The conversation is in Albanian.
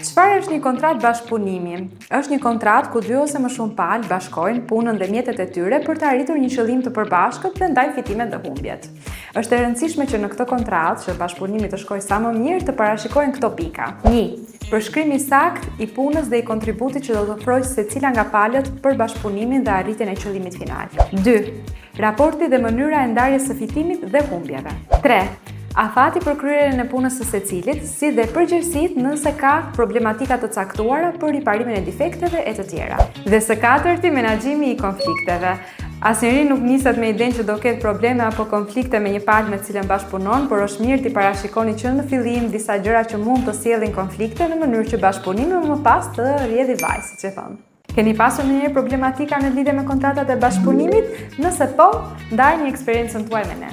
Çfarë është një kontratë bashkëpunimi? Është një kontratë ku dy ose më shumë palë bashkojnë punën dhe mjetet e tyre për të arritur një qëllim të përbashkët dhe ndajnë fitimet dhe humbjet. Është e rëndësishme që në këtë kontratë që bashkëpunimi të shkojë sa më mirë të parashikohen këto pika. 1. Përshkrimi sakt i punës dhe i kontributit që do të ofrojë secila nga palët për bashkëpunimin dhe arritjen e qëllimit final. 2. Raporti dhe mënyra e ndarjes së fitimit dhe humbjeve. 3. Afati për kryerjen e punës së secilit, si dhe përgjegjësitë nëse ka problematika të caktuara për riparimin e defekteve e të tjera. Dhe së katërti, menaxhimi i konflikteve. Asnjëri nuk niset me idenë që do ketë probleme apo konflikte me një palë me të cilën bashkëpunon, por është mirë t'i parashikoni që në fillim disa gjëra që mund të sjellin konflikte në mënyrë që bashkëpunimi më pas të rrjedhë vaj, siç e thon. Keni pasur ndonjëherë problematika në lidhje me kontratat e bashkëpunimit? Nëse po, ndajini eksperiencën tuaj me ne.